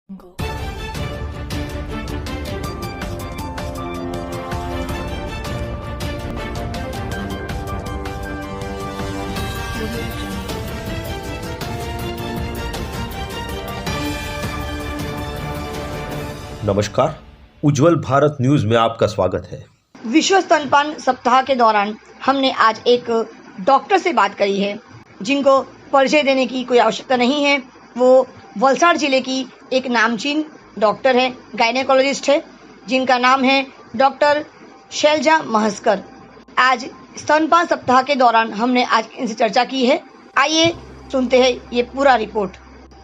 Go. नमस्कार, उज्जवल Bharat news में आपका स्वागत है। विश्व स्तनपान सप्ताह के दौरान हमने आज एक डॉक्टर से बात करी है जिनको परिचय देने की कोई आवश्यकता नहीं है। वो वलसाड़ जिले की एक नामचीन डॉक्टर है, गायनेकोलॉजिस्ट है, जिनका नाम है डॉक्टर शैलजा महस्कर। आज स्तनपान सप्ताह के दौरान हमने आज इनसे चर्चा की है। आइए सुनते हैं ये पूरा रिपोर्ट।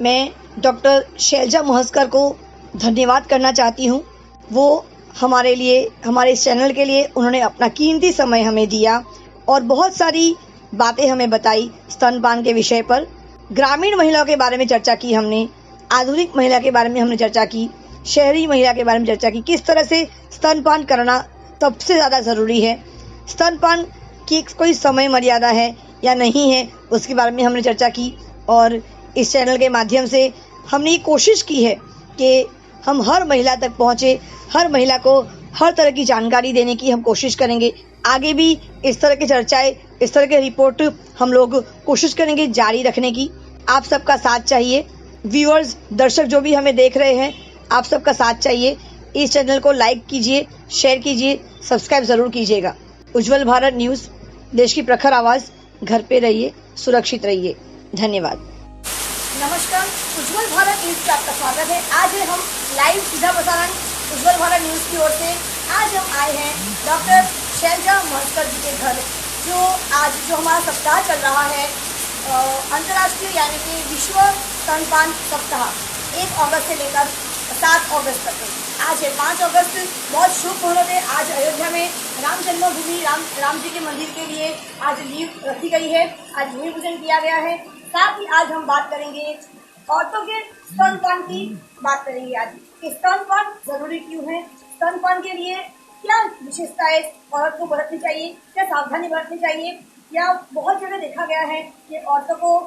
मैं डॉक्टर शैलजा महस्कर को धन्यवाद करना चाहती हूँ। वो हमारे लिए, हमारे इस चैनल के लिए उन्होंने अपना कीमती समय हमें दिया और बहुत सारी बातें हमें बताई स्तनपान के विषय पर। ग्रामीण महिलाओं के बारे में चर्चा की हमने, आधुनिक महिला के बारे में हमने चर्चा की, शहरी महिला के बारे में चर्चा की, किस तरह से स्तनपान करना सबसे ज़्यादा ज़रूरी है, स्तनपान की कोई समय मर्यादा है या नहीं है, उसके बारे में हमने चर्चा की। और इस चैनल के माध्यम से हमने ये कोशिश की है कि हम हर महिला तक पहुँचे, हर महिला को हर तरह की जानकारी देने की हम कोशिश करेंगे। आगे भी इस तरह की चर्चाएं, इस तरह के रिपोर्ट हम लोग कोशिश करेंगे जारी रखने की। आप सबका साथ चाहिए। व्यूअर्स, दर्शक जो भी हमें देख रहे हैं, आप सबका साथ चाहिए। इस चैनल को लाइक कीजिए, शेयर कीजिए, सब्सक्राइब जरूर कीजिएगा। उज्जवल भारत न्यूज़, देश की प्रखर आवाज़। घर पे रहिए, सुरक्षित रहिए। धन्यवाद। नमस्कार, उज्जवल भारत न्यूज़ पे आपका स्वागत है। आज है हम लाइव सीधा प्रसारण उज्जवल भारत न्यूज़ की ओर से। आज हम आए हैं डॉक्टर शैलजा महस्कर जी के घर, जो हमारा सप्ताह चल रहा है, अंतर्राष्ट्रीय यानी कि विश्व स्तनपान सप्ताह 1 अगस्त से लेकर 7 अगस्त तक। आज है 5 अगस्त, बहुत शुभ मुहूर्त है। आज अयोध्या में राम जन्मभूमि राम जी के मंदिर के लिए आज लीव रखी गई है, आज भूमि पूजन किया गया है। साथ ही आज हम बात करेंगे औरतों के स्तनपान की बात करेंगे। आज स्तनपान जरूरी क्यों है, स्तनपान के लिए क्या विशेषताएं औरत को बरतनी चाहिए, क्या सावधानी बरतनी चाहिए। या बहुत जगह देखा गया है कि औरतों को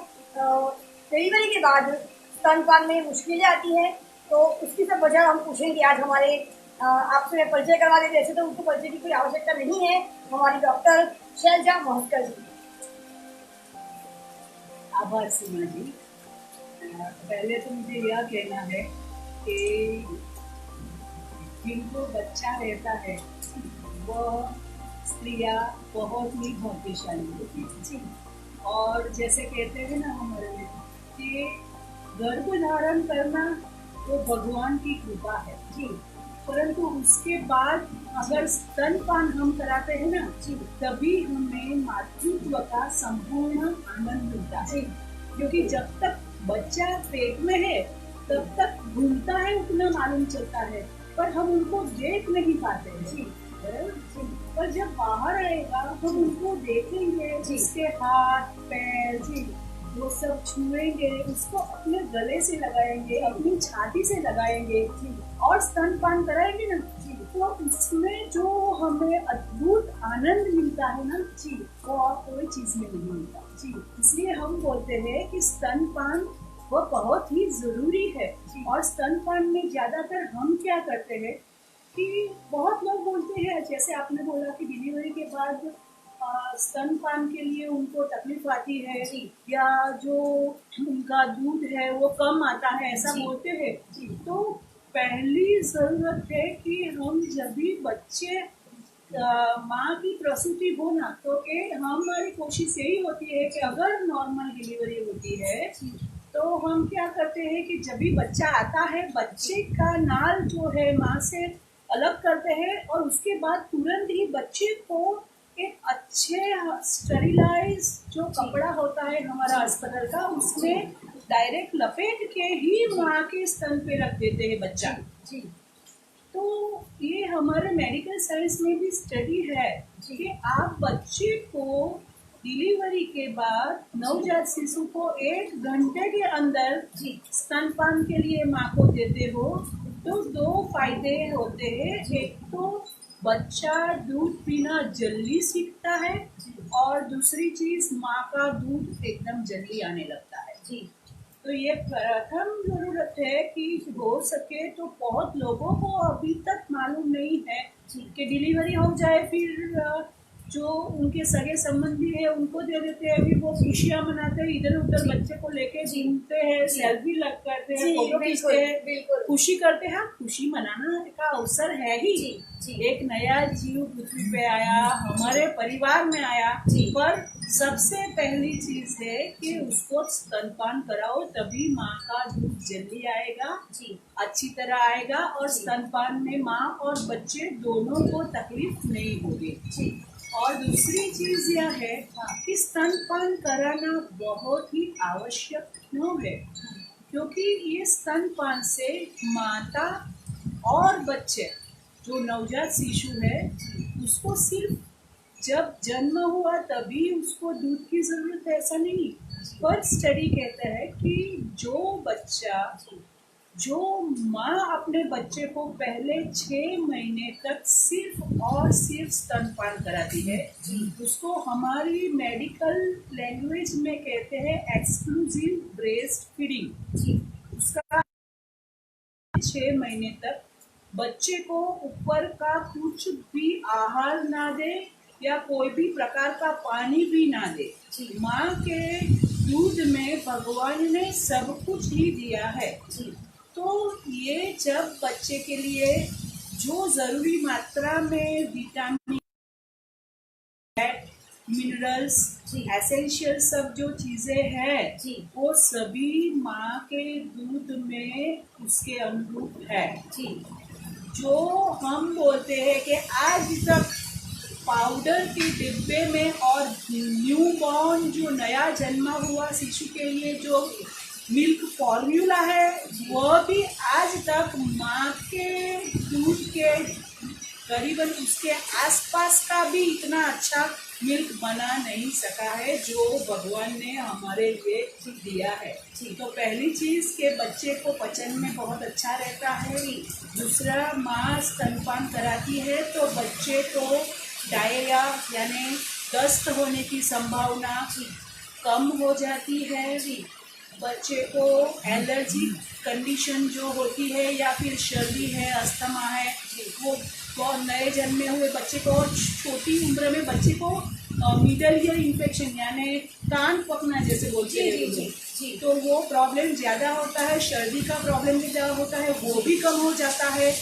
डिलीवरी के बाद स्तनपान में मुश्किलें आती हैं, तो उसकी सब वजह हम पूछेंगे आज। हमारे आपसे मैं परिचय करवा देते, ऐसे तो उनको परिचय की कोई आवश्यकता नहीं है। हमारी डॉक्टर शैलजा महस्कर जी। आभार सीमा जी। पहले तो मुझे यह कहना है कि जिनको बच्चा रहता है वह स्त्रियाँ बहुत ही भाग्यशाली होती है। और जैसे कहते हैं ना हमारे में कि गर्भ धारण करना तो भगवान की कृपा है जी, परंतु उसके बाद अगर स्तनपान हम कराते हैं ना जी, तभी हमें मातृत्व का संपूर्ण आनंद मिलता है। क्योंकि जब तक बच्चा पेट में है तब तक घूमता है, उतना मालूम चलता है, पर हम उनको देख नहीं पाते हैं जी। पर जब बाहर आएगा हम उनको देखेंगे, उसके हाथ पैर जी वो सब छुएंगे, उसको अपने गले से लगाएंगे, अपनी छाती से लगाएंगे और स्तनपान कराएंगे ना, तो उसमें जो हमें अद्भुत आनंद मिलता है ना जी, वो और कोई चीज में नहीं मिलता जी। इसलिए हम बोलते हैं कि स्तनपान वो बहुत ही जरूरी है। और स्तनपान में ज्यादातर हम क्या करते हैं कि बहुत लोग बोलते हैं, जैसे आपने बोला कि डिलीवरी के बाद स्तनपान के लिए उनको तकलीफ आती है या जो उनका दूध है वो कम आता है, ऐसा बोलते हैं। तो पहली जरूरत है कि हम जब भी बच्चे माँ की प्रसूति हो ना, तो हमारी कोशिश यही होती है कि अगर नॉर्मल डिलीवरी होती है तो हम क्या करते हैं कि जब भी बच्चा आता है, बच्चे का नाल जो है माँ से अलग करते हैं और उसके बाद तुरंत ही बच्चे को एक अच्छे स्टेरिलाइज जो कपड़ा होता है हमारा अस्पताल का, उसमें डायरेक्ट लपेट के ही माँ के स्तन पे रख देते हैं बच्चा जी। तो ये हमारे मेडिकल साइंस में भी स्टडी है कि आप बच्चे को डिलीवरी के बाद नवजात शिशु को 1 घंटे के अंदर स्तनपान के लिए माँ को देते हो तो 2 फायदे होते हैं। एक तो बच्चा दूध पीना जल्दी सीखता है और दूसरी चीज माँ का दूध एकदम जल्दी आने लगता है जी। तो ये प्रथम जरूरत है कि हो सके तो बहुत लोगों को अभी तक मालूम नहीं है कि डिलीवरी हो जाए फिर जो उनके सगे संबंधी है उनको दे देते हैं, फिर वो खुशियाँ मनाते हैं, इधर उधर बच्चे को लेके घूमते हैं, सेल्फी लग करते हैं, फोटो खींचते हैं, खुशी करते हैं। खुशी मनाना का अवसर है ही। एक नया जीव पृथ्वी पे आया, हमारे परिवार में आया, पर सबसे पहली चीज है कि उसको स्तनपान कराओ, तभी माँ का दूध जल्दी आएगा, अच्छी तरह आएगा, और स्तनपान में माँ और बच्चे दोनों को तकलीफ नहीं होगी। और दूसरी चीज यह है कि स्तनपान कराना बहुत ही आवश्यक क्यों है, क्योंकि ये स्तनपान से माता और बच्चे जो नवजात शिशु है उसको सिर्फ जब जन्म हुआ तभी उसको दूध की जरूरत है, ऐसा नहीं। पर स्टडी कहता है कि जो माँ अपने बच्चे को पहले 6 महीने तक सिर्फ और सिर्फ स्तनपान कराती है, उसको हमारी मेडिकल लैंग्वेज में कहते हैं एक्सक्लूसिव ब्रेस्ट फीडिंग। उसका 6 महीने तक बच्चे को ऊपर का कुछ भी आहार ना दे या कोई भी प्रकार का पानी भी ना दे। माँ के दूध में भगवान ने सब कुछ ही दिया है। तो ये जब बच्चे के लिए जो जरूरी मात्रा में विटामिन, मिनरल्स, एसेंशियल सब जो चीजें हैं वो सभी माँ के दूध में उसके अनुरूप है। जो हम बोलते हैं कि आज तक पाउडर के डिब्बे में और न्यू बॉर्न जो नया जन्मा हुआ शिशु के लिए जो मिल्क फॉर्मूला है वह भी आज तक माँ के दूध के करीबन उसके आसपास का भी इतना अच्छा मिल्क बना नहीं सका है जो भगवान ने हमारे लिए दिया है। तो पहली चीज के बच्चे को पचन में बहुत अच्छा रहता है। दूसरा, माँ स्तनपान कराती है तो बच्चे को डायरिया यानी दस्त होने की संभावना कम हो जाती है। बच्चे को एलर्जी कंडीशन जो होती है या फिर सर्दी है, अस्थमा है, वो बहुत नए जन्मे हुए बच्चे को और छोटी उम्र में बच्चे को मिडल ईयर इन्फेक्शन यानी कान पकना जैसे बोलते हैं तो वो प्रॉब्लम ज़्यादा होता है। सर्दी का प्रॉब्लम भी ज़्यादा होता है, वो भी कम हो जाता है।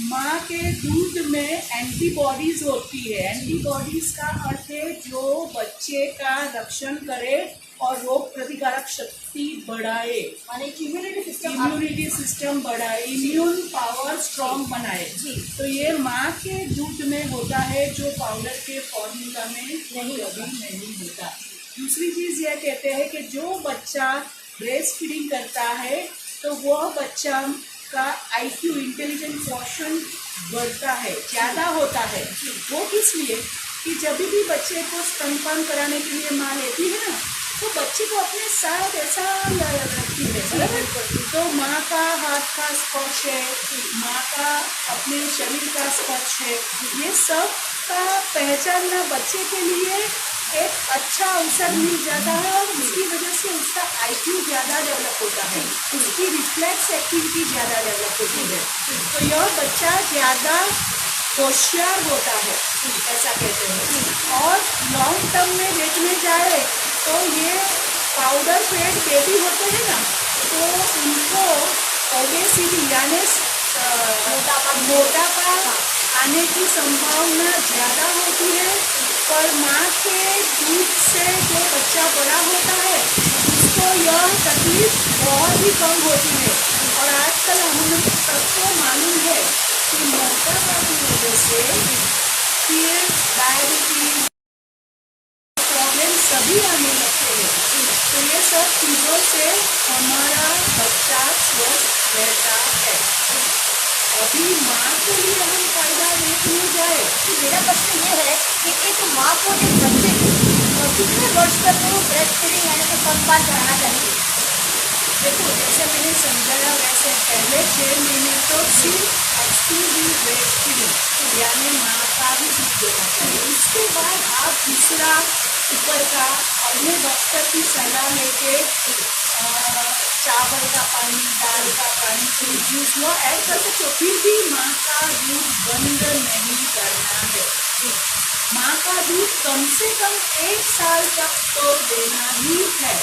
माँ के दूध में एंटीबॉडीज होती है। एंटीबॉडीज का अर्थ है जो बच्चे का रक्षण करे और रोग प्रतिकारक शक्ति बढ़ाए, इम्यूनिटी सिस्टम बढ़ाए, इम्यून पावर स्ट्रॉन्ग बनाए। तो ये माँ के दूध में होता है जो पाउडर के फॉर्मूला में कभी नहीं होता। दूसरी चीज यह कहते हैं कि जो बच्चा ब्रेस्ट फीडिंग करता है तो वह बच्चा का IQ इंटेलिजेंट क्वोशंट बढ़ता है, ज्यादा होता है। वो किस लिए कि जब भी बच्चे को स्तनपान कराने के लिए माँ लेती है ना तो बच्चे को अपने साथ ऐसा रखती है, बराबर। तो माँ का हाथ का स्पर्श है, माँ का अपने शरीर का स्पर्श है, ये सब का पहचानना बच्चे के लिए एक अच्छा अवसर मिल जाता है और उसकी वजह से उसका IQ ज़्यादा डेवलप होता है, उसकी रिफ्लेक्स एक्टिविटी ज़्यादा डेवलप होती है। तो यह बच्चा ज़्यादा होशियार होता है, ऐसा कहते हैं। और लॉन्ग टर्म में देखने जाए तो ये पाउडर फेड बेबी होते हैं ना तो उनको ओबेसिटी यानी मोटापा आने की संभावना ज़्यादा होती है। पर माँ के दूध से जो बच्चा बड़ा होता है उसको यह तकलीफ बहुत ही कम होती है। और आजकल हम सबको मालूम है कि मोटापा की वजह से फिर डायबिटीज प्रॉब्लम सभी आने लगते हैं। तो ये सब चीज़ों से हमारा बच्चा स्वस्थ रहता है। अभी माँ के लिए हम फायदा देखने जाए तो मेरा प्रश्न ये है कि एक माँ को एक बच्चे को कितने वर्ष तक वो ब्रेस्ट फीडिंग यानी कि स्तनपान कराना चाहिए? देखो, जैसे मैंने समझाया वैसे पहले 6 महीने तो सिर्फ एक्सक्लूसिव ब्रेस्ट फीडिंग यानी माँ का भी दूध देना चाहिए। उसके बाद आप दूसरा ऊपर का अपने डॉक्टर की सलाह लेके चावल का पानी, दाल का पानी, कोई जूस वो ऐड कर सकते हो, फिर भी माँ का दूध बंद नहीं करना है। माँ का दूध कम से कम 1 साल तक तो देना ही है।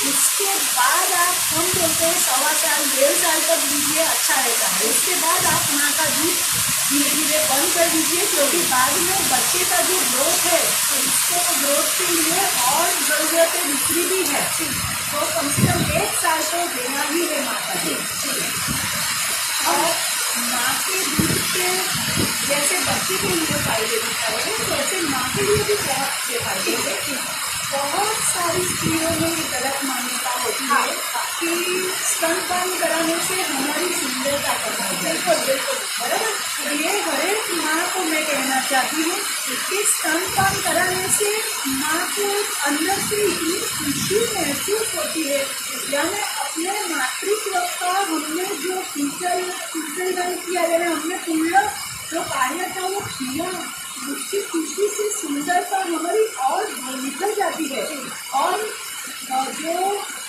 उसके बाद आप, हम बोलते हैं 1.25 साल 1.5 साल तक दीजिए, अच्छा रहता है। उसके बाद आप माँ का दूध धीरे धीरे बंद कर दीजिए, क्योंकि बाद में बच्चे का जो ग्रोथ है उसको ग्रोथ के लिए और ज़रूरतें दूसरी भी है, तो कम से कम 1 साल तो देना ही है माँ का दूध। और माँ के दूध के जैसे बच्चे के लिए फायदे दिखाए वैसे माँ के लिए भी बहुत अच्छे फायदे हैं। बहुत सारी स्त्रियों में ये गलत मान्यता होती है कि स्तनपान कराने से हमारी सुंदरता कम हो जाए। बराबर, ये हर एक माँ को मैं कहना चाहती हूँ कि स्तनपान कराने से माँ को अंदर से इतनी खुशी महसूस होती है, यानी अपने मातृत्व का हमने जो फीचर किया गया, हमने पूरा जो कार्य था वो किया, उसकी खुशी से सुंदरता हमारी और निकल जाती है। और जो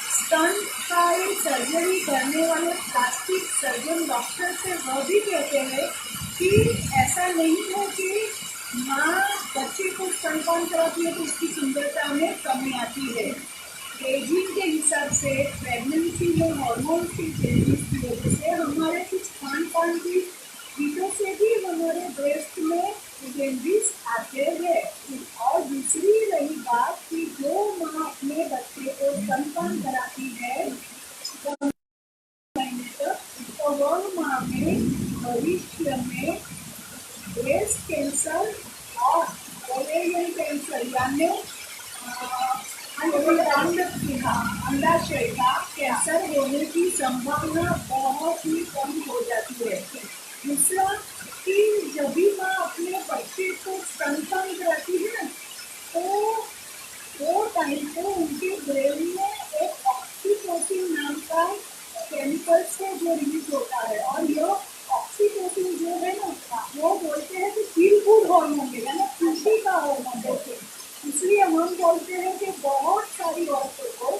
स्तन का सर्जरी करने वाले प्लास्टिक सर्जन डॉक्टर से वह भी कहते हैं कि ऐसा नहीं है कि माँ बच्चे को स्तनपान कराती है तो उसकी सुंदरता में कमी आती है। एजिंग के हिसाब से, प्रेगनेंसी में हार्मोन की चेंजेस की वजह से, हमारे कुछ खान पान की चीज़ों से भी हमारे ब्रेस्ट में चेंजेस आते हैं। और दूसरी रही बात कि जो माँ अपने बच्चे को स्तनपान कराती है महीने तक, तो वह माँ में भविष्य में ब्रेस्ट कैंसर और ओवेरियन कैंसर यानी अंडाशय का कैंसर होने की संभावना बहुत ही कम हो जाती है। दूसरा कि जब भी माँ अपने बच्चे को स्तनपान कराती है ना, तो वो टाइम पे उनके ब्रेन में एक ऑक्सीटोसिन नाम का केमिकल से जो रिलीज होता है, और यह ऑक्सीटोसिन जो है ना, वो बोलते हैं कि फील गुड हार्मोन है, यानी खुशी का हार्मोन है। इसलिए हम बोलते हैं कि बहुत सारी औरतों को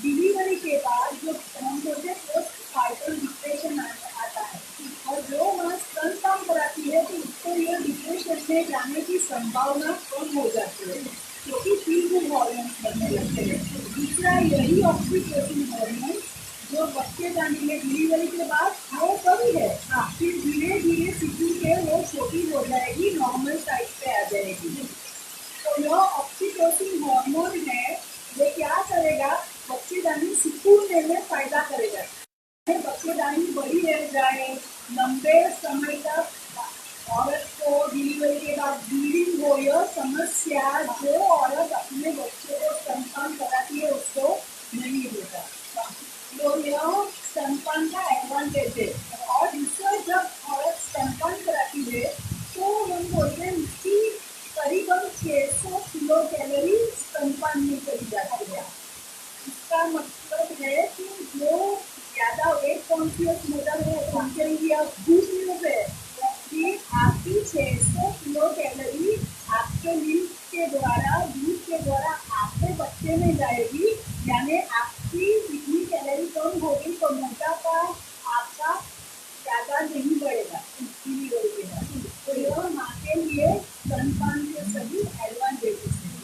डिलीवरी के बाद जो हम बोलते हैं पोस्टपार्टम डिप्रेशन आता है, और जो माँ स्तनपान कराती है तो उसको यह डिप्रेशन में जाने की संभावना कम हो जाती है, क्योंकि फील गुड हार्मोन बनने लगते हैं। दूसरा यही ऑक्सीटोसिन हार्मोन जो बच्चे जाने में डिलीवरी के बाद वो कभी है, फिर धीरे धीरे सीखी के वो छोटी हो जाएगी, नॉर्मल साइज पे आ जाएगी। तो यह ऑक्सीटोसिन हार्मोन है, ये क्या करेगा, बच्चेदानी सिकुड़ने में फायदा करेगा। बच्चेदानी बड़ी रह जाए, लंबे समय तक औरत को डिलीवरी के बाद ब्लीडिंग हो, यह समस्या जो औरत अपने बच्चे को स्तनपान कराती है उसको नहीं होता। तो यह स्तनपान का एडवांटेज है। और दूसरा, जब औरत स्तनपान कराती है तो हम बोलते हैं उसकी करीबन 600 किलो कैलोरी स्तनपान में चली जाती है। इसका मतलब है कि जो ज़्यादा वेट कॉन्शियस मदर है उनके लिए आप गुड न्यूज़ है कि आपकी 600 किलो कैलोरी आपके मिल्क के द्वारा, दूध के द्वारा आपके बच्चे में जाएगी, यानी आपकी जितनी कैलोरी कम होगी तो मोटापा आपका ज़्यादा नहीं बढ़ेगा डिलीवरी के बाद। तो यह माँ के लिए स्तनपान के सभी एडवांटेजेस हैं।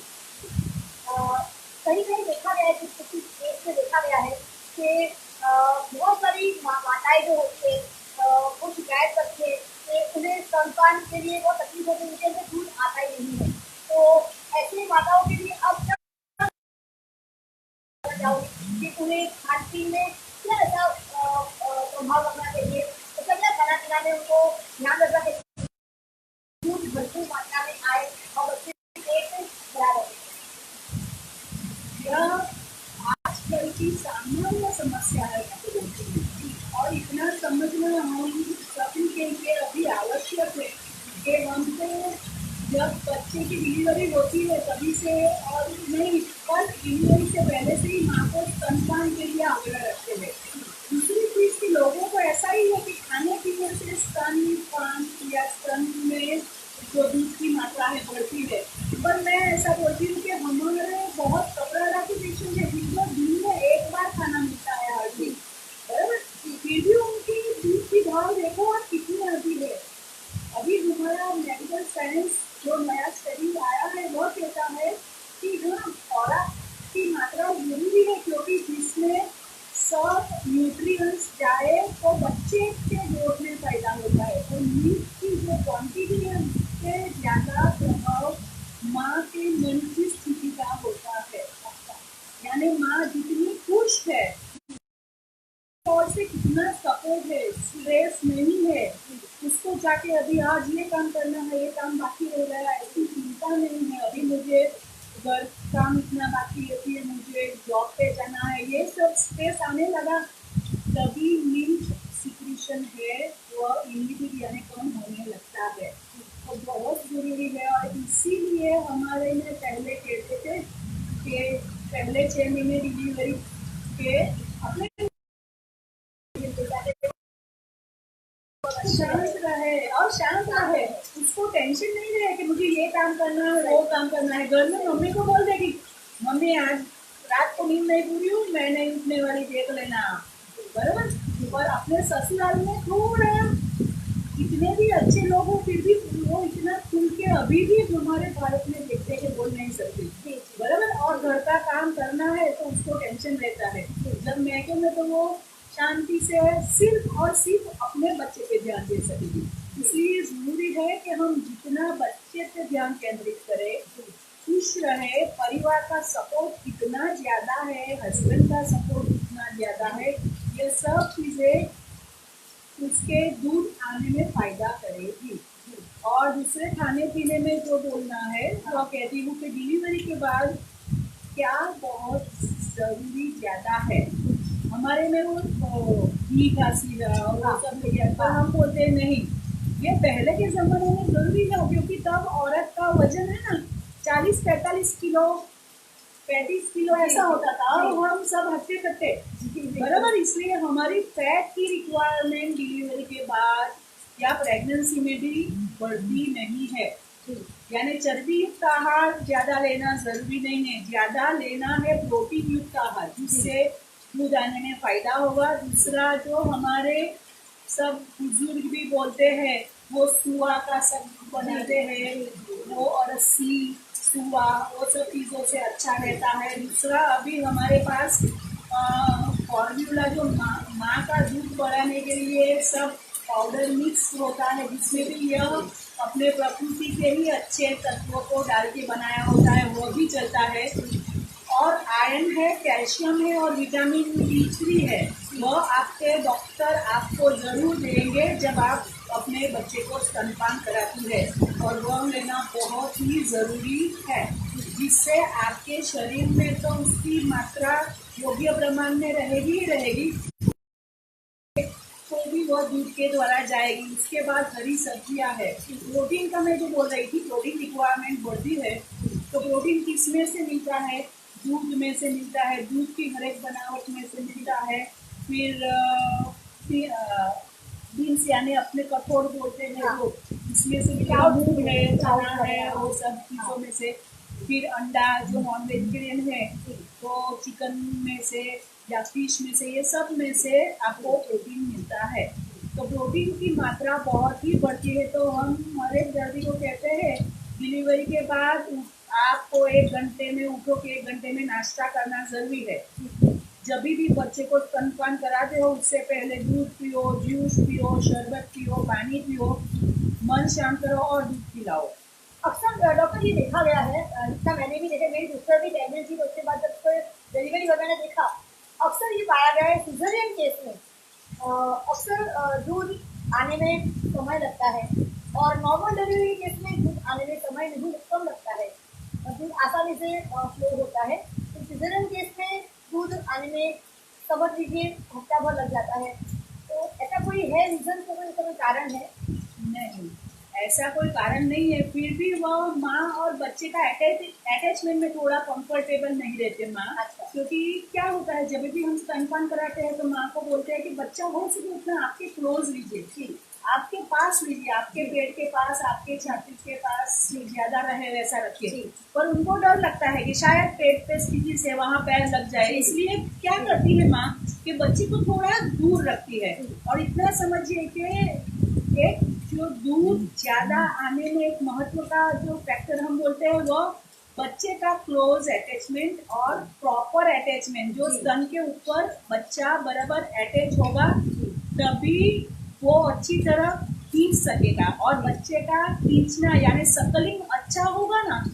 कहीं कहीं देखा गया है, किसी केस में देखा गया है कि बहुत सारी माताएं जो होती है वो शिकायत करती है कि उन्हें स्तनपान के लिए बहुत तकलीफ होती है, उनके अंदर दूध आता ही नहीं है। तो ऐसी माताओं के लिए अब क्या कि उन्हें खान पीन में क्या ऐसा प्रभाव रखना चाहिए, तो क्या खाना पीना में उनको ध्यान रखना चाहिए दूध भरपूर मात्रा में आए और बच्चे पेट भरा रहे। यह आजकल की सामान्य समस्या है और इतना समझना हम सभी के लिए अभी आवश्यक है कि हमको जब बच्चे की डिलीवरी होती है तभी से, और नहीं पर डिलीवरी से पहले से ही माँ को स्तनपान के लिए आग्रह रखते हैं। दूसरी चीज़ कि लोगों को ऐसा ही है कि खाने पीने से स्तनपान या स्तन में जो दूध की मात्रा है बढ़ती है, पर मैं ऐसा बोलती हूँ कि हमारे बहुत कपड़ा के पेशेंट है जिनको दिन में एक बार खाना मिलता है हर दिन, और देखो आप कितनी आती है। अभी हमारा मेडिकल साइंस जो नया स्टडी आया है वो कहता है कि हाँ खुराक की मात्रा जरूरी है, क्योंकि जिसमें सब न्यूट्रिएंट्स जाए तो बच्चे के ग्रोथ में फायदा होता है। और मीट की जो क्वांटिटी है उससे ज़्यादा प्रभाव माँ के मन की स्थिति का होता है। यानी माँ जितनी खुश है और से कितना सपोर्ट है, स्ट्रेस नहीं है, उसको जाके अभी आज ये काम करना है, ये काम बाकी रह गया, ऐसी चिंता नहीं है, अभी मुझे घर काम इतना बाकी है, फिर मुझे जॉब पे जाना है, ये सब स्ट्रेस आने लगा, तभी मिल्क सिक्रीशन है वो इमिडिएट यानी कम होने लगता है। तो बहुत जरूरी है। और इसीलिए हमारे में पहले कहते थे कि पहले 6 महीने डिलीवरी के अपने शांत रहे और शांत रहे, उसको टेंशन नहीं रहे कि मुझे ये काम करना है, वो काम करना है। घर में मम्मी को बोल देगी, मम्मी आज रात को नींद नहीं पूरी हुई, मैं नहीं उठने वाली, देख लेना, बराबर। और अपने ससुराल में थोड़ा इतने भी अच्छे लोग हो फिर भी वो इतना खुल के अभी भी हमारे भारत में देखते हैं बोल नहीं सकते, बराबर। और घर का काम करना है तो उसको टेंशन रहता है। जब मैके में तो वो शांति से सिर्फ और सिर्फ अपने बच्चे पे ध्यान दे सकेगी। इसलिए जरूरी है कि हम जितना बच्चे पे ध्यान केंद्रित करें, खुश रहे, परिवार का सपोर्ट कितना ज्यादा है, हस्बैंड का सपोर्ट कितना ज्यादा है, ये सब चीजें उसके दूध आने में फायदा करेगी। और दूसरे खाने पीने में जो बोलना है तो कहती हूँ कि डिलीवरी के बाद क्या बहुत जरूरी ज्यादा है हमारे में वो घी का सीरा और वो सब ले गया, पर हम बोलते नहीं, ये पहले के जमाने में जरूरी था, क्योंकि तब औरत का वजन है ना 40-45 किलो 35 किलो ऐसा होता था और हम सब हट्टे कट्टे, बराबर। इसलिए हमारी फैट की रिक्वायरमेंट डिलीवरी के बाद या प्रेगनेंसी में भी बढ़ती नहीं है। यानी चर्बी युक्त आहार ज्यादा लेना जरूरी नहीं है, ज्यादा लेना है प्रोटीन युक्त आहार, जिससे दूध आने में फायदा होगा। दूसरा जो हमारे सब बुजुर्ग भी बोलते हैं, वो सुआ का सब बनाते हैं, वो और रस्सी सुआ वो सब चीज़ों से अच्छा रहता है। दूसरा अभी हमारे पास फॉर्मूला जो माँ का दूध बढ़ाने के लिए सब पाउडर मिक्स होता है, जिसमें भी यह अपने प्रकृति के ही अच्छे तत्वों को डाल के बनाया होता है, वो भी चलता है। और आयरन है, कैल्शियम है और विटामिन D3 है, वह आपके डॉक्टर आपको जरूर देंगे जब आप अपने बच्चे को स्तनपान कराती है, और वह लेना बहुत ही जरूरी है, जिससे आपके शरीर में तो उसकी मात्रा योग्य प्रमाण में रहेगी ही रहेगी, तो भी वह दूध के द्वारा जाएगी। उसके बाद हरी सब्जियां है। प्रोटीन का मैं जो बोल रही थी, प्रोटीन रिक्वायरमेंट बढ़ती है, तो प्रोटीन किस में से मिलता है? दूध में से मिलता है, दूध की हर एक बनावट में से मिलता है। फिर बीन्स यानी अपने कठोर बोलते हैं वो, इसमें से मिलता मूंग है, चना है, वो सब चीज़ों में से। फिर अंडा जो नॉन वेजिटेरियन है तो चिकन में से या फिश में से, ये सब में से आपको प्रोटीन मिलता है। तो प्रोटीन की मात्रा बहुत ही बढ़ती है। तो हम हर एक दर्दी को कहते हैं डिलीवरी के बाद आपको 1 घंटे में उठो कि 1 घंटे में नाश्ता करना जरूरी है। जब भी बच्चे को स्तनपान कराते हो उससे पहले दूध पियो, जूस पियो, शरबत पियो, पानी पियो, मन शांत करो और दूध पिलाओ। अक्सर डॉक्टर ये देखा गया है, जितना मैंने भी देखा, मेरी सिस्टर भी प्रेगनेंट थी तो उसके बाद जब डिलीवरी हुआ मैंने देखा, अक्सर ये पाया गया है सिजेरियन केस में अक्सर दूध आने में समय लगता है, और नॉर्मल डिलीवरी केस में दूध आने में समय नहीं कम लगता है, दूध आसानी से फ्लो होता है। तो सिजेरियन केस में दूध आने में समझ लीजिए हफ्ता भर लग जाता है। तो ऐसा कोई है रीजन, कोई कारण है? नहीं, ऐसा कोई कारण नहीं है। फिर भी वह माँ और बच्चे का अटैचमेंट में थोड़ा कंफर्टेबल नहीं रहते माँ। अच्छा। क्योंकि क्या होता है, जब भी हम स्तनपान कराते हैं तो माँ को बोलते हैं कि बच्चा हो सके उतना आपके क्लोज लीजिए, आपके पास लीजिए, आपके पेट के पास, आपके छाती के पास ज्यादा रहे वैसा रखिए। पर उनको डर लगता है कि शायद पेट पे स्थिति से वहाँ पैर लग जाए, इसलिए क्या करती है माँ कि बच्चे को थोड़ा दूर रखती है। और इतना समझिए कि एक जो दूध ज्यादा आने में एक महत्व का जो फैक्टर हम बोलते हैं वो बच्चे का क्लोज अटैचमेंट और प्रॉपर अटैचमेंट। जो स्तन के ऊपर बच्चा बराबर अटैच होगा तभी वो अच्छी तरह खींच सकेगा। और बच्चे का खींचना यानी सकलिंग अच्छा होगा ना,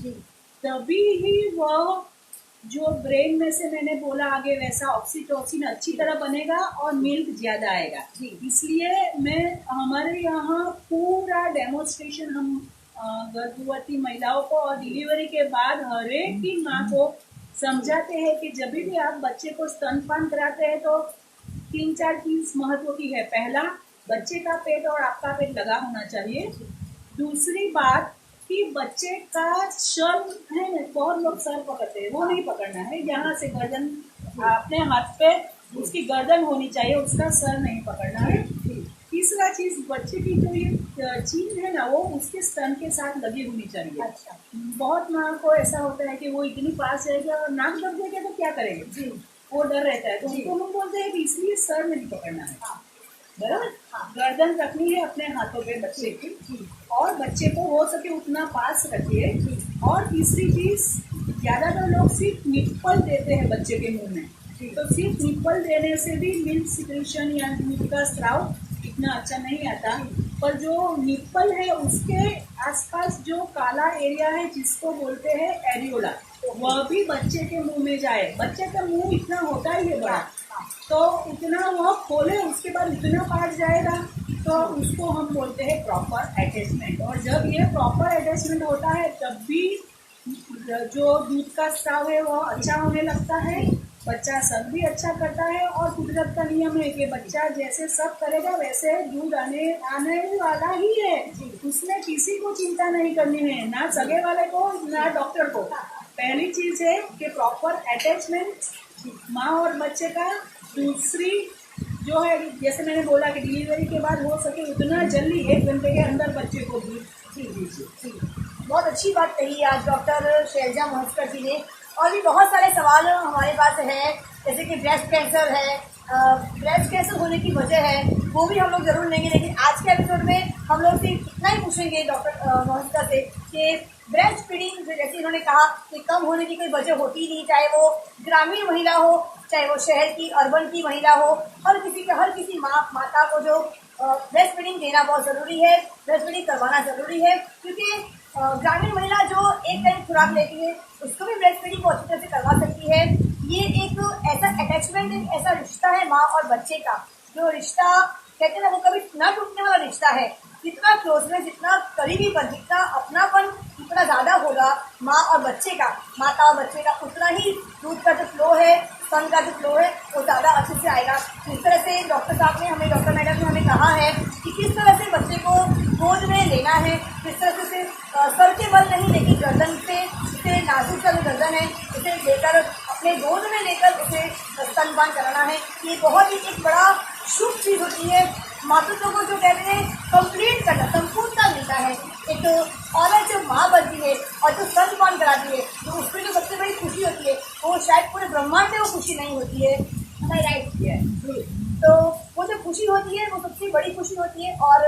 तभी ही वह जो ब्रेन में से मैंने बोला आगे वैसा ऑक्सीटोसिन अच्छी तरह बनेगा और मिल्क ज्यादा आएगा। इसलिए मैं हमारे यहाँ पूरा डेमोन्स्ट्रेशन हम गर्भवती महिलाओं को और डिलीवरी के बाद हर एक की माँ को समझाते हैं कि जब भी आप बच्चे को स्तनपान कराते हैं तो 3-4 चीज महत्व की है। पहला, बच्चे का पेट और आपका पेट लगा होना चाहिए। दूसरी बात कि बच्चे का सर है ना, बहुत लोग सर पकड़ते हैं, वो नहीं पकड़ना है। यहाँ से गर्दन अपने हाथ पे उसकी गर्दन होनी चाहिए, उसका सर नहीं पकड़ना है। तीसरा चीज, बच्चे की जो ये चीज है ना वो उसके स्तन के साथ लगी होनी चाहिए। अच्छा। बहुत माँ को ऐसा होता है कि वो इतनी पास है कि नाक दब जाएगा तो क्या करेंगे, वो डर रहता है। तो उनको हम बोलते हैं कि इसलिए सर नहीं पकड़ना है, बराबर। गर्दन रखनी है अपने हाथों पे बच्चे की, और बच्चे को हो सके उतना पास रखिए। और तीसरी चीज, ज्यादातर लोग सिर्फ निप्पल देते हैं बच्चे के मुंह में, तो सिर्फ निप्पल देने से भी मिल्क सिक्रेशन या दूध का स्राव इतना अच्छा नहीं आता। पर जो निप्पल है उसके आसपास जो काला एरिया है जिसको बोलते हैं एरियोला, वह भी बच्चे के मुंह में जाए। बच्चे का मुंह इतना होता ही है बड़ा, तो उतना वह खोले, उसके बाद इतना पार्ट जाएगा, तो उसको हम बोलते हैं प्रॉपर अटैचमेंट। और जब ये प्रॉपर अटैचमेंट होता है तब भी जो दूध का स्राव है वो अच्छा होने लगता है, बच्चा सब भी अच्छा करता है। और कुदरत का नियम है कि बच्चा जैसे सब करेगा वैसे दूध आने वाला ही है, उसमें किसी को चिंता नहीं करनी है, ना सगे वाले को ना डॉक्टर को। पहली चीज है कि प्रॉपर अटैचमेंट माँ और बच्चे का। दूसरी जो है, जैसे मैंने बोला कि डिलीवरी के बाद हो सके उतना जल्दी 1 घंटे के अंदर बच्चे को दूध दीजिए। बहुत अच्छी बात कही आज डॉक्टर शैलजा मोहस्कर जी ने। और भी बहुत सारे सवाल हमारे पास हैं, जैसे कि ब्रेस्ट कैंसर है, ब्रेस्ट कैंसर होने की वजह है, वो भी हम लोग जरूर लेंगे। लेकिन आज के एपिसोड में हम लोग सिर्फ इतना ही पूछेंगे डॉक्टर मोहस्कर से कि ब्रेस्ट फीडिंग जैसे इन्होंने कहा कि कम होने की कोई वजह होती नहीं, चाहे वो ग्रामीण महिला हो चाहे वो शहर की अर्बन की महिला हो, हर किसी माता को जो ब्रेस्ट फीडिंग देना बहुत ज़रूरी है, ब्रेस्ट फीडिंग करवाना ज़रूरी है। क्योंकि ग्रामीण महिला जो एक टाइम खुराक लेती है उसको भी ब्रेस्ट फीडिंग को अच्छी तरह से करवा सकती है। ये एक ऐसा अटैचमेंट, एक ऐसा रिश्ता है माँ और बच्चे का, जो रिश्ता कहते हैं ना वो कभी ना टूटने वाला रिश्ता है। जितना क्लोजनेस, जितना करीबीपन, जितना अपनापन जितना ज़्यादा होगा माँ और बच्चे का, माता और बच्चे का, उतना ही दूध का जो फ्लो है, स्तन का जो फ्लो है वो ज़्यादा अच्छे से आएगा। इस तरह से डॉक्टर साहब ने हमें, डॉक्टर मैडम ने हमें कहा है कि किस तरह से बच्चे को गोद में लेना है, किस तरह से सर के बल नहीं लेकिन गर्दन से, इसे नाजुक सा जो गर्दन है उसे लेकर अपने गोद में लेकर उसे स्तनपान कराना है। ये बहुत ही एक बड़ा शुभ चीज़ होती है। मातृत्व को जो कहते हैं कंप्लीट करना, संपूर्णता मिलता है। एक औरत जो माँ बनती है और जो स्तनपान कराती है, तो उसमें जो सबसे बड़ी खुशी होती है वो शायद पूरे ब्रह्मांड में वो खुशी नहीं होती है, राइट? तो वो जो खुशी होती है वो सबसे बड़ी खुशी होती है। और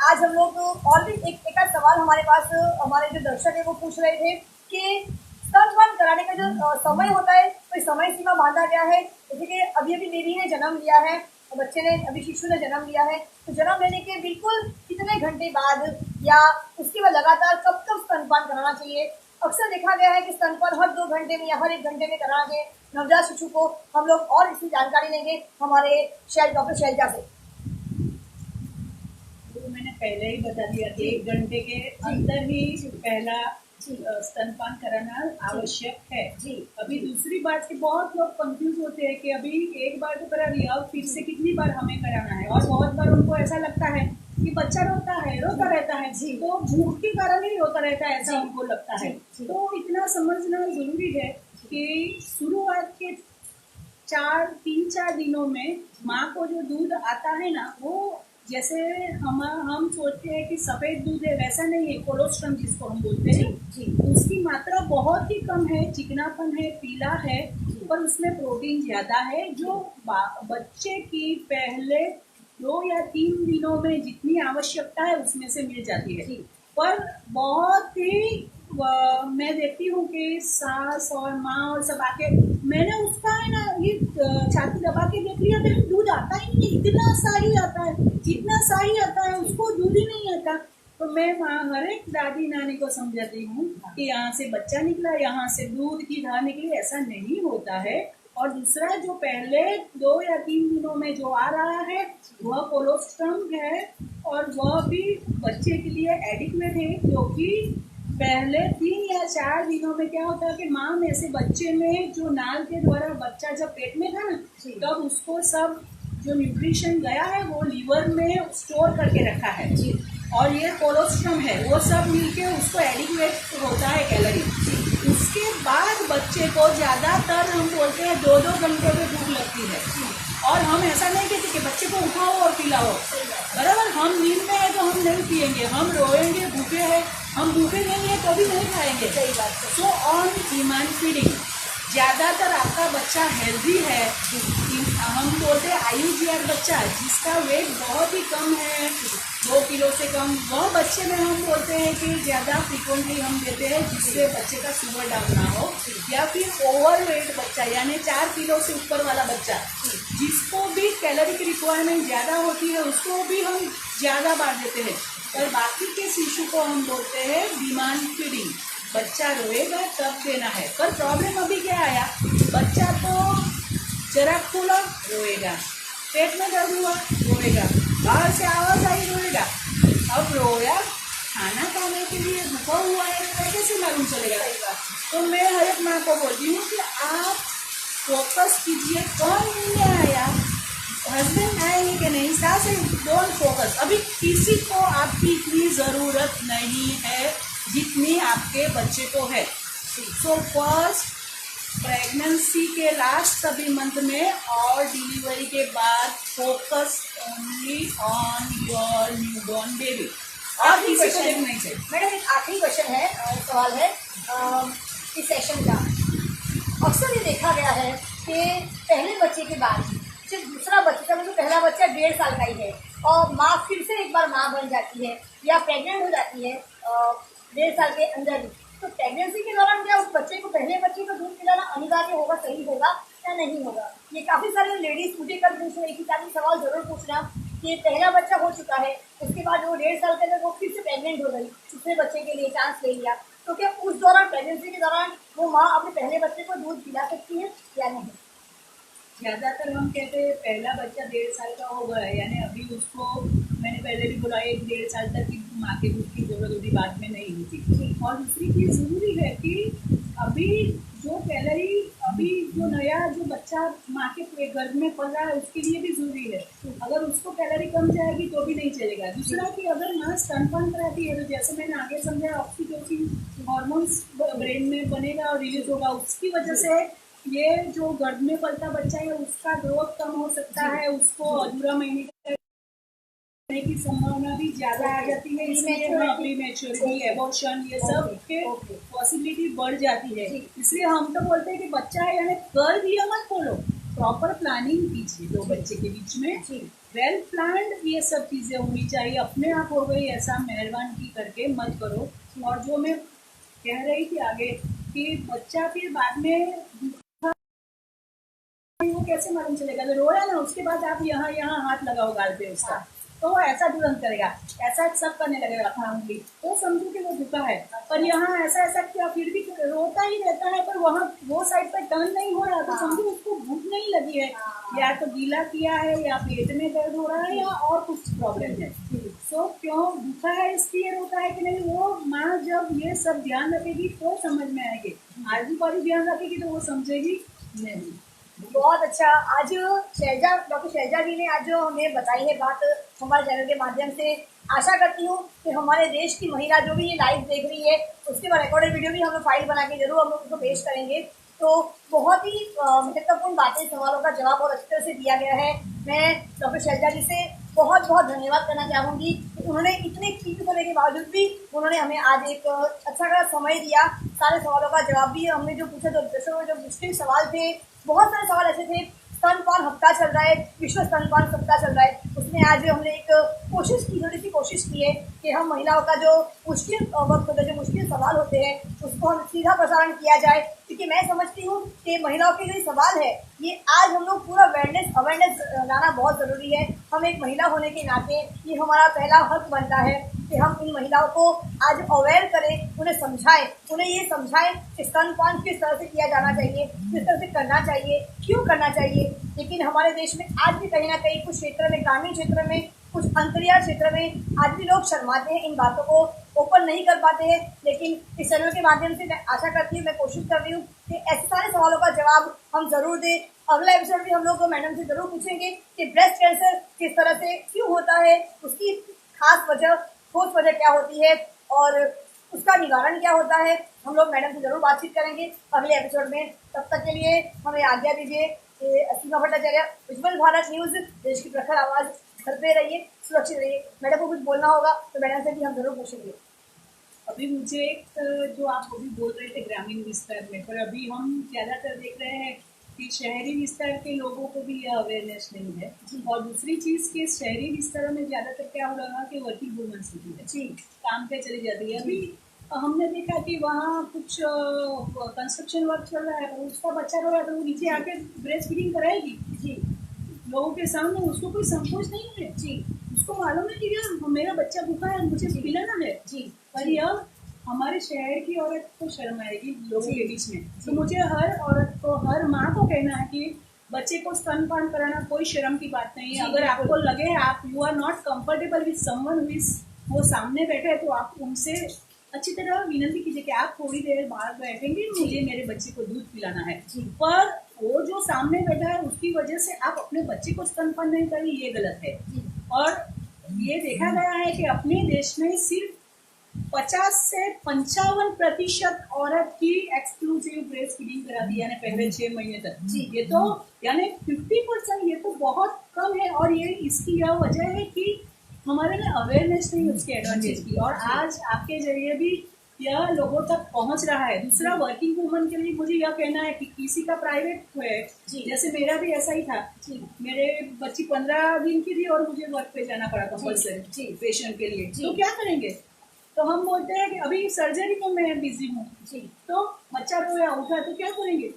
आज हम लोग और भी एक आध सवाल हमारे पास, हमारे जो दर्शक है वो पूछ रहे थे कि स्तनपान कराने का जो समय होता है कोई समय सीमा बांधा गया है? जैसे कि अभी बेबी ने जन्म लिया है, बच्चे ने, अभी शिशु ने जन्म लिया है, तो जन्म लेने के बिल्कुल कितने घंटे बाद या उसके बाद लगातार कब तक स्तनपान कराना चाहिए? अक्सर देखा गया है कि स्तनपान हर 2 घंटे में या हर 1 घंटे में कराना चाहिए नवजात शिशु को। हम लोग और इसकी जानकारी लेंगे हमारे डॉक्टर शैलजा से। तो मैंने पहले ही बता दिया कि 1 घंटे के अंदर ही पहला स्तनपान कराना आवश्यक है। अभी दूसरी बात कि बहुत लोग कंफ्यूज होते हैं कि अभी एक बार तो करा लिया और फिर से कितनी बार हमें कराना है। और बहुत बार उनको ऐसा लगता है कि बच्चा रोता रहता है, तो भूख के कारण ही रोता रहता है, ऐसा उनको लगता है। तो इतना समझना जरूरी है कि शुरुआत के 3-4 दिनों में माँ को जो दूध आता है ना, वो जैसे हम सोचते हैं कि सफेद दूध है, वैसा नहीं है। कोलोस्ट्रम जिसको हम बोलते हैं, जी उसकी मात्रा बहुत ही कम है, चिकनापन है, पीला है, पर उसमें प्रोटीन ज्यादा है, जो बच्चे की पहले 2 या 3 दिनों में जितनी आवश्यकता है उसमें से मिल जाती है। पर बहुत ही मैं देखती हूँ कि सास और माँ और सब आके, मैंने उसका है ना ये छाती दबा के देख लिया, तो दूध आता ही नहीं, इतना सा ही आता है, जितना सा ही आता है, उसको दूध ही नहीं आता। तो मैं हर एक दादी नानी को समझाती हूँ कि यहाँ से बच्चा निकला, यहाँ से दूध की धार निकली, ऐसा नहीं होता है। और दूसरा, जो पहले 2 या 3 दिनों में जो आ रहा है वह कोलोस्ट्रम है, और वह भी बच्चे के लिए एडिक्वेट है, क्योंकि पहले 3 या 4 दिनों में क्या होता है कि माँ में से बच्चे में जो नाल के द्वारा बच्चा जब पेट में था ना, तब उसको सब जो न्यूट्रिशन गया है वो लीवर में स्टोर करके रखा है, और ये कोलोस्ट्रम है, वो सब मिलके उसको एडिक्वेट होता है कैलोरी। उसके बाद बच्चे को ज्यादातर हम बोलते हैं 2-2 घंटे में भूख लगती है, और हम ऐसा नहीं कहते कि बच्चे को उठाओ और पिलाओ, बराबर। हम नींद में है तो हम नहीं पिएंगे, हम रोएंगे, भूखे हैं, हम भूखे नहीं है तो भी नहीं खाएंगे। सही बात है। सो ऑन डिमांड फीडिंग, ज्यादातर आपका बच्चा हेल्दी है, हम बोलते हैं आयुजीआर बच्चा जिसका वेट बहुत ही कम है, 2 किलो से कम, वह बच्चे में हम बोलते हैं कि ज़्यादा फ्रिक्वेंटली हम देते हैं, जिससे बच्चे का शुगर डाउन ना हो। या फिर ओवरवेट बच्चा, यानी 4 किलो से ऊपर वाला बच्चा, जिसको भी कैलोरी की रिक्वायरमेंट ज़्यादा होती है, उसको भी हम ज़्यादा बार देते हैं। पर बाकी के शिशु को हम बोलते हैं डिमांड फीडिंग, बच्चा रोएगा तब देना है। पर प्रॉब्लम अभी क्या आया, बच्चा तो जरा खोला रोएगा, पेट में दर्द हुआ रोएगा, बाहर से आवाज आई रोएगा, अब रोया, खाना खाने के लिए भूखा हुआ है, तो कैसे मालूम चलेगा। तो मैं हर एक माँ को बोलती हूँ कि आप फोकस कीजिए, कौन मिलने आया, हस्बैंड आएंगे कि नहीं, सास है, डोंट फोकस। अभी किसी को आपकी इतनी ज़रूरत नहीं है जितनी आपके बच्चे को है। सो फर्स्ट प्रेगनेंसी के लास्ट सभी मंथ में और डिलीवरी के बाद focus only on your newborn baby, और किसी को देखना नहीं चाहिए। मैडम, एक आखिरी क्वेश्चन है, सवाल है इस सेशन का। अक्सर ये देखा गया है कि पहले बच्चे के बाद जब दूसरा बच्चा, मतलब पहला बच्चा 1.5 साल का ही है और माँ फिर से एक बार माँ बन जाती है या प्रेग्नेंट हो जाती है 1.5 साल के अंदर ही, तो प्रेगनेंसी के दौरान क्या उस बच्चे को, पहले बच्चे को दूध पिलाना अनिवार्य होगा, सही होगा या नहीं होगा? ये काफ़ी सारे लेडीज मुझे कल पूछ रही थी, ताकि सवाल जरूर पूछना कि पहला बच्चा हो चुका है, उसके बाद वो 1.5 साल के अंदर वो फिर से प्रेग्नेंट हो गई, दूसरे बच्चे के लिए चांस ले लिया, तो क्या उस दौरान, प्रेगनेंसी के दौरान, वो माँ अपने पहले बच्चे को दूध पिला सकती है या नहीं? ज्यादातर हम कहते हैं पहला बच्चा 1.5 साल का हो गया है, यानी अभी उसको, मैंने पहले भी बोला, 1-1.5 साल तक की माँ के दूध की जरूरत होती, बाद में नहीं होती। और दूसरी चीज जरूरी है कि अभी जो कैलोरी, अभी जो नया जो बच्चा माँ के गर्भ में पल रहा है उसके लिए भी जरूरी है, अगर उसको कैलोरी कम जाएगी तो भी नहीं चलेगा। दूसरा कि अगर माँ स्तनपान कराती है तो जैसे मैंने आगे समझा, ऑक्सीटोसिन हार्मोन्स ब्रेन में बनेगा और रिलीज होगा, उसकी वजह से ये जो गर्भ में पलता बच्चा है उसका ग्रोथ कम हो सकता है, उसको अधूरा महीने होने की संभावना भी ज्यादा आ जाती है, इसलिए प्रीमैच्योरिटी, एबॉर्शन, ये सब के पॉसिबिलिटी बढ़ जाती है। इसलिए हम तो बोलते हैं कि बच्चा है यानी कर दिया मत बोलो, प्रॉपर प्लानिंग कीजिए 2 बच्चे के बीच में, वेल प्लान्ड ये सब चीजें होनी चाहिए। अपने आप हो गई ऐसा मेहरबानी करके मत करो। और जो मैं कह रही थी आगे कि बच्चा फिर बाद में वो कैसे मालूम चलेगा, तो रोया ना, उसके बाद आप यहाँ हाथ लगाओ गाल पे उसका, तो वो ऐसा तुरंत करेगा, ऐसा सब करने लगेगा खाऊंगी, तो समझो कि वो भूखा है। पर यहाँ ऐसा किया, फिर भी रोता ही रहता है, पर वहाँ वो साइड पर टर्न नहीं हो रहा, तो समझो उसको भूख नहीं लगी है, या तो गीला किया है, या पेट में दर्द हो रहा है, या और कुछ प्रॉब्लम है। सो क्यों भूखा है इसलिए रोता है कि नहीं, वो माँ जब ये सब ध्यान रखेगी तो समझ में आएगी, आजू बाजू ध्यान रखेगी तो वो समझेगी नहीं। बहुत अच्छा। आज डॉक्टर शैलजा जी ने आज जो हमें बताई है बात हमारे चैनल के माध्यम से, आशा करती हूँ कि हमारे देश की महिला जो भी ये लाइव देख रही है उसके बाद रिकॉर्डेड वीडियो भी हम लोग फाइल बना के जरूर हम लोग उसको पेश करेंगे। तो बहुत ही महत्वपूर्ण बातें, सवालों का जवाब बहुत अच्छी तरह से दिया गया है। मैं डॉक्टर शैलजा जी से बहुत बहुत धन्यवाद करना चाहूँगी कि उन्होंने इतने कीमती होने के बावजूद भी उन्होंने हमें आज एक अच्छा खासा समय दिया। सारे सवालों का जवाब भी हमने जो पूछा, जो दर्शकों जो मुश्किल सवाल थे, बहुत सारे सवाल ऐसे थे। स्तनपान हफ्ता चल रहा है, विश्व स्तनपान सप्ताह चल रहा है, उसमें आज हमने एक कोशिश की, छोटी सी कोशिश की है कि हम महिलाओं का जो मुश्किल वक्त होता है, जो मुश्किल सवाल होते हैं, उसको हम सीधा प्रसारण किया जाए। क्योंकि मैं समझती हूँ कि महिलाओं के जो सवाल है, ये आज हम लोग पूरा अवेयरनेस लाना बहुत ज़रूरी है। हम एक महिला होने के नाते ये हमारा पहला हक बनता है कि हम इन महिलाओं को आज अवेयर करें, उन्हें समझाएं, उन्हें ये समझाएं कि स्तनपान किस तरह से किया जाना चाहिए, किस तरह से करना चाहिए, क्यों करना चाहिए। लेकिन हमारे देश में आज भी कहीं ना कहीं कुछ क्षेत्र में, ग्रामीण क्षेत्र में, कुछ अंतरियाल क्षेत्र में आज भी लोग शर्माते हैं, इन बातों को ओपन नहीं कर पाते हैं। लेकिन इस चैनल के माध्यम से मैं आशा करती हूँ, मैं कोशिश कर रही हूँ कि ऐसे सारे सवालों का जवाब हम जरूर दें। अगला एपिसोड भी हम लोग मैडम से जरूर पूछेंगे कि ब्रेस्ट कैंसर किस तरह से क्यों होता है, उसकी खास वजह, ठोस वजह क्या होती है और उसका निवारण क्या होता है। हम लोग मैडम से जरूर बातचीत करेंगे अगले एपिसोड में। तब तक के लिए हमें आज्ञा दीजिए। सीमा भट्टाचार्य, उज्जवल भारत न्यूज, देश की प्रखर आवाज। घर पे रहिए, सुरक्षित रहिए। मैडम को कुछ बोलना होगा तो मैडम से भी हम जरूर पूछेंगे। अभी मुझे एक जो आप अभी बोल रहे थे ग्रामीण विस्तार में, पर अभी हम ज़्यादातर देख रहे हैं कि शहरी विस्तार के लोगों को भी यह अवेयरनेस नहीं है। और दूसरी चीज़ कि शहरी विस्तारों में ज़्यादातर क्या हो रहा है कि वर्किंग वुमेन्स होती है, जी, काम पे चली जाती है। अभी हमने देखा कि वहाँ कुछ कंस्ट्रक्शन वर्क चल रहा है, पर उसका बच्चा रो रहा है तो वो नीचे आके ब्रेस्ट फीडिंग कराएगी, जी, लोगों के सामने। उसको कोई संकोच नहीं है, जी, उसको मालूम है कि यार मेरा बच्चा भूखा है, मुझे पिलाना है, जी। पर यह हमारे शहर की औरत को शर्म आएगी लोगों के बीच में। तो मुझे हर औरत को, हर माँ को कहना है कि बच्चे को स्तनपान कराना कोई शर्म की बात नहीं है। अगर आपको लगे आप you are not comfortable with someone who is, वो सामने बैठे है, तो आप उनसे अच्छी तरह विनती कीजिए कि आप थोड़ी देर बाहर बैठेंगे, मुझे मेरे बच्चे को दूध पिलाना है। पर वो जो सामने बैठा है उसकी वजह से आप अपने बच्चे को स्तनपान नहीं करें, ये गलत है। और ये देखा गया है कि अपने देश में सिर्फ 50 से 55% औरत की एक्सक्लूसिव ब्रेस्ट फीडिंग कराती है, यानी पहले 6 महीने तक, जी। ये तो यानी 50%, ये तो बहुत कम है। और ये इसकी यह वजह है कि हमारे में अवेयरनेस नहीं उसके एडवांटेज की। और आज आपके जरिए भी यह लोगों तक पहुंच रहा है। दूसरा, वर्किंग वुमन के लिए मुझे यह कहना है कि किसी का प्राइवेट है, जैसे मेरा भी ऐसा ही था, जी, मेरे बच्ची 15 दिन की थी और मुझे वर्क पे जाना पड़ा कंपल्सरी पेशेंट के लिए, तो क्या करेंगे? तो हम बोलते हैं कि अभी सर्जरी में मैं बिजी हूँ, जी, तो बच्चा रोया उठा तो क्या करेंगे?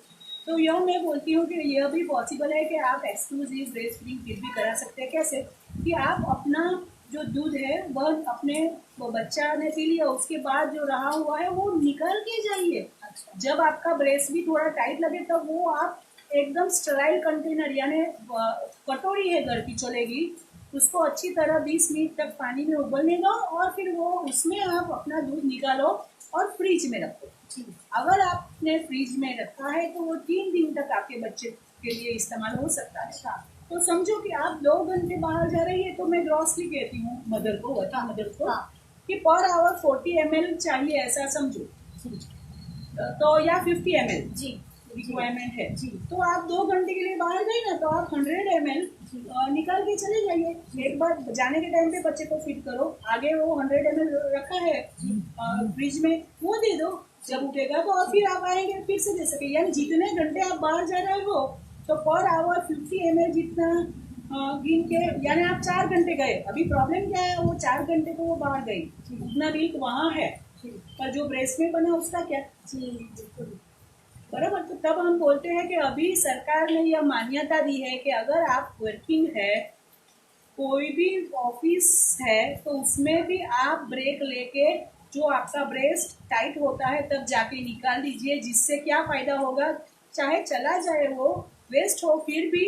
तो यह मैं बोलती हूँ कि यह भी पॉसिबल है कि आप एक्सक्लूसिव ब्रेस्ट फीडिंग फिर भी करा सकते हैं। कैसे? कि आप अपना जो दूध है वह अपने बच्चा ने पी लिया, उसके बाद जो रहा हुआ है वो निकल के जाइए। अच्छा। जब आपका ब्रेस्ट भी थोड़ा टाइट लगे तब वो आप एकदम स्टेराइल कंटेनर, यानी कटोरी है घर की चलेगी, उसको अच्छी तरह 20 मिनट तक पानी में उबलने दो और फिर वो उसमें आप अपना दूध निकालो और फ्रिज में रखो। अगर आपने फ्रिज में रखा है तो वो 3 दिन तक आपके बच्चे के लिए इस्तेमाल हो सकता है। तो समझो कि आप 2 घंटे बाहर जा रही है, तो मैं ग्रॉसली कहती हूँ मदर को, मदर को, कि पर आवर 40 ml चाहिए, ऐसा समझो। तो या 50 ml, जी, रिक्वायरमेंट है, जी। तो आप 2 घंटे के लिए बाहर गए ना, तो आप 100 ml निकाल के चले जाइए। एक बार जाने के टाइम पे बच्चे को फीड करो, आगे वो 100 ml रखा है फ्रिज में, वो दे दो, जब उठेगा तो और फिर आप आएंगे फिर से दे सके। यानी जितने घंटे आप बाहर जा रहे हो तो पर आवर 50 ml जितना गिन के, यानी आप 4 घंटे गए, अभी प्रॉब्लम क्या है, वो 4 घंटे तो वो बाहर गई, उतना मिल्क वहाँ है, पर जो ब्रेस्ट में बना उसका क्या, जी, बिल्कुल बराबर। तो तब हम बोलते हैं कि अभी सरकार ने यह मान्यता दी है कि अगर आप वर्किंग है, कोई भी ऑफिस है, तो उसमें भी आप ब्रेक लेके जो आपका ब्रेस्ट टाइट होता है तब जाके निकाल दीजिए। जिससे क्या फायदा होगा, चाहे चला जाए वो वेस्ट हो, फिर भी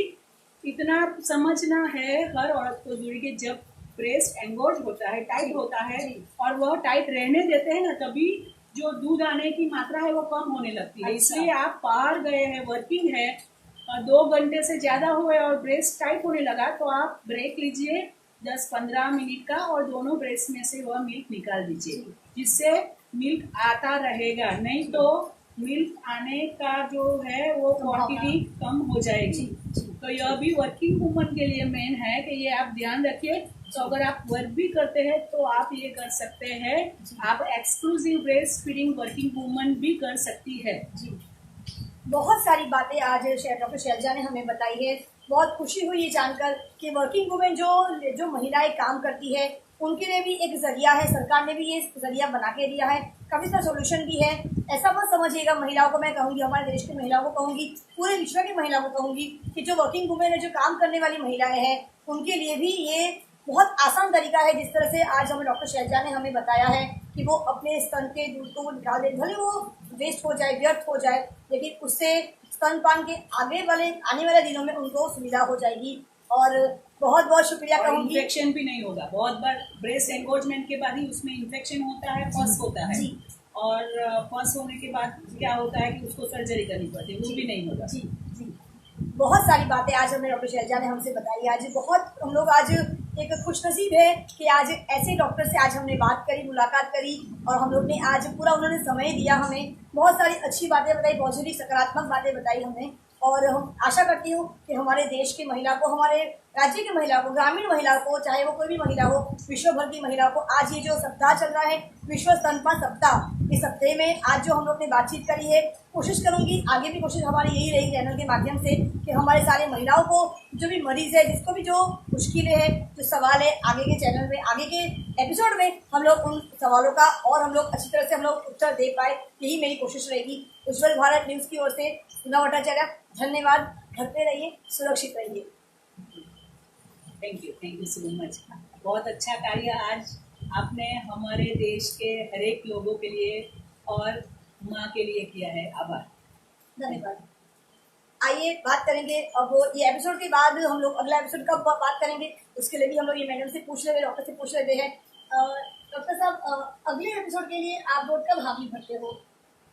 इतना समझना है हर औरत को जुड़ी कि जब ब्रेस्ट एंगोज होता है, टाइट होता है, और वह टाइट रहने देते हैं ना, तभी जो दूध आने की मात्रा है वो कम होने लगती है। इसलिए आप बाहर गए हैं, वर्किंग है, 2 घंटे से ज्यादा हुए और ब्रेस्ट टाइट होने लगा, तो आप ब्रेक लीजिए 10-15 मिनट का और दोनों ब्रेस्ट में से वह मिल्क निकाल दीजिए, जिससे मिल्क आता रहेगा। नहीं तो मिल्क आने का जो है वो क्वांटिटी कम हो जाएगी। तो यह भी वर्किंग वुमन के लिए मेन है कि ये आप ध्यान रखिए। तो अगर आप वर्क भी करते हैं तो आप ये कर सकते हैं, आप exclusive breast feeding working woman भी कर सकती है। जी, बहुत सारी बातें आज डॉक्टर शैलजा ने हमें बताई है। बहुत खुशी हुई ये जानकर कि वर्किंग वुमेन जो महिलाएं काम करती है उनके लिए भी एक जरिया है, सरकार ने भी ये जरिया बना के दिया है, काफी सारा सोल्यूशन भी है। ऐसा मत समझिएगा, महिलाओं को मैं कहूंगी, हमारे देश की महिलाओं को कहूंगी, पूरे विश्व की महिलाओं को कहूंगी कि जो वर्किंग वुमेन है, जो काम करने वाली महिलाएं हैं, उनके लिए भी ये बहुत आसान तरीका है। जिस तरह से आज हमें डॉक्टर शैलजा ने हमें बताया है कि वो अपने स्तन के दूध को निकाल दे, भले वो वेस्ट हो जाए, व्यर्थ हो जाए, लेकिन उससे स्तनपान के आने वाले दिनों में उनको सुविधा हो जाएगी। और बहुत बहुत शुक्रिया कहूंगी। इन्फेक्शन भी नहीं होगा। बहुत बार ब्रेस्ट एंगोजमेंट के बाद ही उसमें इन्फेक्शन होता है, पस होता है, और पस होने के बाद क्या होता है कि उसको सर्जरी करनी पड़ती है, वो भी नहीं होगा। जी जी, बहुत सारी बातें आज हमें डॉक्टर शैलजा ने हमसे बताई। आज बहुत हम लोग आज एक खुशनसीब है कि आज ऐसे डॉक्टर से आज हमने बात करी, मुलाकात करी, और हम लोग ने आज पूरा उन्होंने समय दिया, हमें बहुत सारी अच्छी बातें बताई, पॉजिटिव सकारात्मक बातें बताई हमें। और हम आशा करती हूँ कि हमारे देश की महिला को, हमारे राज्य की महिला को, ग्रामीण महिला को, चाहे वो कोई भी महिला हो, विश्व भर की महिला को, आज ये जो सप्ताह चल रहा है विश्व स्तनपान सप्ताह, इस हफ्ते में आज जो हम लोग ने बातचीत करी है, कोशिश करूंगी, आगे भी कोशिश हमारी यही रहेगी चैनल के माध्यम से कि हमारे सारे महिलाओं को, जो भी मरीज है, जिसको भी जो मुश्किलें हैं, जो सवाल है, आगे के चैनल में, आगे के एपिसोड में हम लोग उन सवालों का और हम लोग अच्छी तरह से हम लोग उत्तर दे पाए, यही मेरी कोशिश रहेगी। उज्जवल भारत न्यूज की ओर से सीमा भट्टाचार्य, धन्यवाद। घर पे रहिए, सुरक्षित रहिए। Thank you so much. बहुत अच्छा कार्य आज आपने हमारे देश के हर एक लोगों के लिए और माँ के लिए किया है। आभार, धन्यवाद। आइए बात करेंगे अब ये एपिसोड के बाद हम लोग अगला एपिसोड कब बात करेंगे, उसके लिए भी हम लोग ये मैडम से पूछ रहे हैं, डॉक्टर से पूछ रहे हैं। डॉक्टर साहब, अगले एपिसोड के लिए आप लोग कब हामी भरते हो?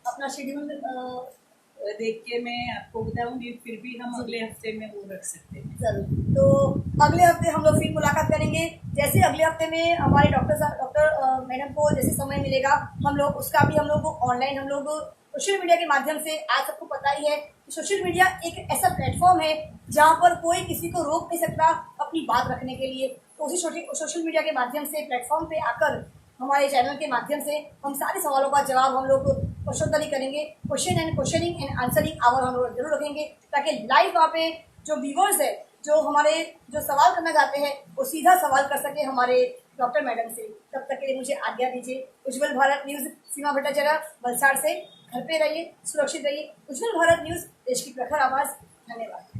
अपना शेड्यूल देख के मैं आपको बताऊंगी, फिर भी हम अगले हफ्ते में वो रख सकते हैं। जरूर। तो अगले हफ्ते हम लोग फिर मुलाकात करेंगे। जैसे अगले हफ्ते में हमारे डॉक्टर मैडम को जैसे समय मिलेगा, हम लोग उसका भी हम लोग ऑनलाइन, हम लोग सोशल मीडिया के माध्यम से, आज सबको पता ही है कि सोशल मीडिया एक ऐसा प्लेटफॉर्म है जहाँ पर कोई किसी को रोक नहीं सकता अपनी बात रखने के लिए। तो उसी सोशल मीडिया के माध्यम से प्लेटफॉर्म पे आकर हमारे चैनल के माध्यम से हम सारे सवालों का जवाब हम लोग क्वेश्चन करेंगे, क्वेश्चनिंग एंड आंसरिंग आवर हम लोग जरूर रखेंगे, ताकि लाइव वहाँ पे जो व्यूवर्स है, जो हमारे जो सवाल करना चाहते हैं, वो सीधा सवाल कर सके हमारे डॉक्टर मैडम से। तब तक के लिए मुझे आज्ञा दीजिए। उज्जवल भारत न्यूज, सीमा भट्टाचार्य, वलसाड़ से। घर पे रहिए, सुरक्षित रहिए। उज्जवल भारत न्यूज, देश की प्रखर आवाज। धन्यवाद।